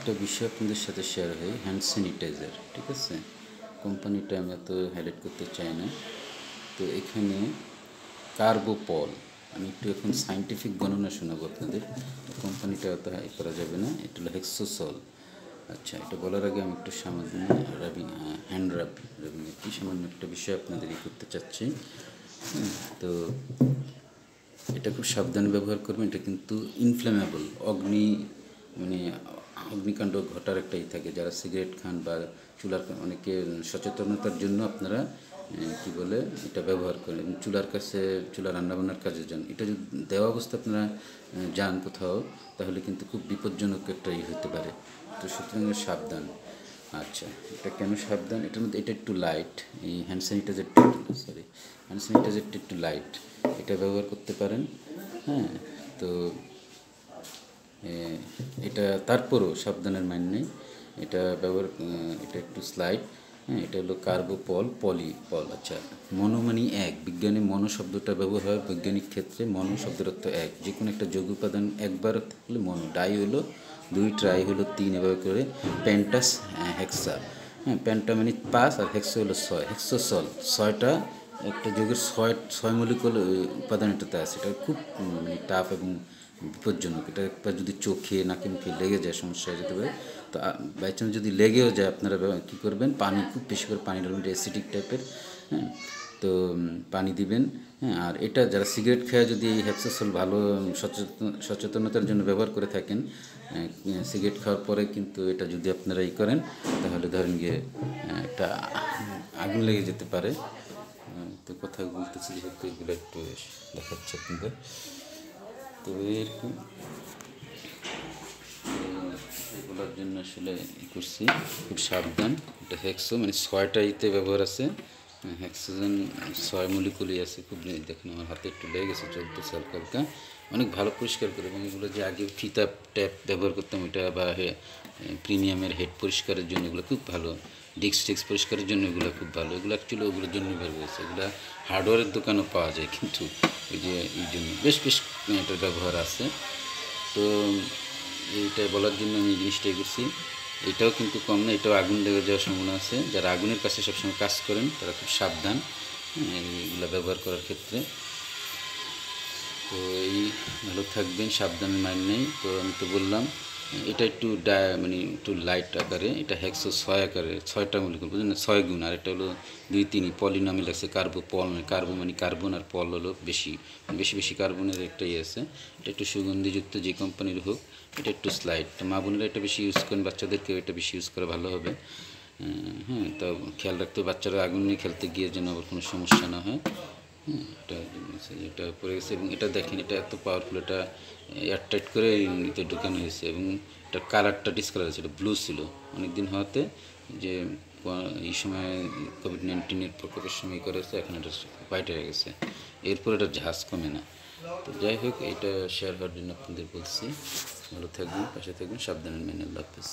একটা বিষয় আপনাদের সাথে শেয়ার হয়, হ্যান্ড স্যানিটাইজার। ঠিক আছে, কোম্পানিটা আমি এত হাইলাইট করতে চাই না। তো এখানে কার্বোপল, আমি একটু এখন সায়েন্টিফিক গণনা শোনাবো আপনাদের। কোম্পানিটা অত হাই করা যাবে না। এটা হলো হেক্সোসল। আচ্ছা, এটা বলার আগে আমি একটু সামান্য হ্যান্ড রাবিং কি সামান্য একটা বিষয় আপনাদের করতে চাচ্ছি। তো এটা খুব সাবধানে ব্যবহার করবেন। এটা কিন্তু ইনফ্লেমেবল, মানে অগ্নিকাণ্ড ঘটার একটাই থাকে। যারা সিগারেট খান বা চুলার, অনেকে সচেতনতার জন্য আপনারা কি বলে এটা ব্যবহার করেন এবং চুলা রান্নাবান্নার কাজে যান। এটা যদি দেওয়া অবস্থা আপনারা যান কোথাও, তাহলে কিন্তু খুব বিপজ্জনক একটা হতে পারে। তো সুতরাং সাবধান। আচ্ছা, এটা কেন সাবধান? এটার মধ্যে এটা একটু লাইট, এই হ্যান্ড স্যানিটাইজারটা একটু লাইট, এটা ব্যবহার করতে পারেন। হ্যাঁ, তো এটা তারপরও সাবধানের মান নেই। এটা একটু স্লাইড। হ্যাঁ, এটা হলো কার্বোপল পল। আচ্ছা, মনো মানে এক, বিজ্ঞানে মনো শব্দটা ব্যবহার হয় বৈজ্ঞানিক ক্ষেত্রে। মনো শব্দের অর্থ এক, যে কোনো একটা যৌগ উপাদান একবার থাকলে মনো। ডাই হলো 2, ট্রাই হলো 3, এভাবে করে পেন্টাস, হেক্সা। হ্যাঁ, পেন্টা মানে 5 আর হেক্সা হলো 6। হেক্সোসল 6টা একটা যৌগের 6 মলিকুল উপাদান এটাতে আছে। এটা খুব মানে টাফ এবং বিপজ্জনক। এটা একবার যদি চোখে নাকে মুখে লেগে যায় সমস্যা হয়ে যেতে পারে। তো বাই চান্স যদি লেগেও যায়, আপনারা কী করবেন, পানি খুব বেশি করে পানি ঢালবেন, অ্যাসিডিক টাইপের। হ্যাঁ, তো পানি দিবেন। হ্যাঁ, আর এটা যারা সিগারেট খেয়ে যদি এই হেক্সোসল ভালো সচেতনতার জন্য ব্যবহার করে থাকেন, সিগারেট খাওয়ার পরে কিন্তু এটা যদি আপনারা করেন, তাহলে ধরেন গিয়ে একটা আগুন লেগে যেতে পারে। তো কথা বলতেছি যেহেতু, এগুলো একটু দেখাচ্ছে আপনাদের। তো এরকম এগুলোর জন্য আসলে করছি, খুব সাবধান। এটা হেক্সো মানে 6টাইতে ব্যবহার আছে। হেক্সোজেন 6 মলিকুলই আছে। খুব দেখেন আমার হাতে একটু লেগে গেছে, চলতেছে হালকা হালকা। অনেক ভালো পরিষ্কার করে। এবং এগুলো যে আগে ফিতা ট্যাপ ব্যবহার করতাম, ওইটা বা প্রিমিয়ামের হেড পরিষ্কারের জন্য এগুলো খুব ভালো। ডিস্ক পরিষ্কারের জন্য এগুলো খুব ভালো। এগুলো অ্যাকচুয়ালি ওগুলোর জন্য বের হয়েছে। এগুলো হার্ডওয়্যারের দোকানেও পাওয়া যায়, কিন্তু ওই যে এই জন্য বেশ এটার ব্যবহার আছে। তো এইটা বলার জন্য আমি জিনিসটাই করছি। এটাও কিন্তু কম না, এটাও আগুন লেগে যাওয়ার সম্ভাবনা আছে। যারা আগুনের কাছে সবসময় কাজ করেন, তারা খুব সাবধান এগুলো ব্যবহার করার ক্ষেত্রে। তো এই ভালো থাকবেন, সাবধানের মান নেই। তো আমি তো বললাম এটা একটু মানে একটু লাইট আকারে। এটা হেক্সো 6 আকারে, 6টা মলিকুল, বুঝলেন না, 6 গুণ। আর এটা হলো 2, 3 পলিনামিল আছে। কার্বোপল মানে কার্বন, আর পল হলো বেশি কার্বনের একটাই আছে। এটা একটু সুগন্ধিযুক্ত, যে কোম্পানির হোক। এটা একটু স্লাইড। মা বোনেরা এটা বেশি ইউজ করেন, বাচ্চাদেরকেও এটা বেশি ইউজ করা ভালো হবে। হ্যাঁ, তো খেয়াল রাখতে হবে বাচ্চারা আগুন নিয়ে খেলতে গিয়ে যেন আবার কোনো সমস্যা না হয়। এটা পড়ে গেছে। এবং এটা দেখেন, এটা এত পাওয়ারফুল। এটা এয়ারটাইট করে নিতে ঢুকানো হয়েছে। এবং এটা কালারটা ডিসকালার আছে, এটা ব্লু ছিল অনেক দিন হওয়াতে, যে এই সময় কোভিড-19 প্রকোপের সময় করেছে, এখন এটা হোয়াইট হয়ে গেছে। এরপর এটা ঝাঁজ কমে না। তো যাই হোক, এটা শেয়ার হওয়ার জন্য আপনাদের বলছি। ভালো থাকবেন, পাশে থাকবেন, সাবধানে মেনে। আল্লাহ হাফেজ।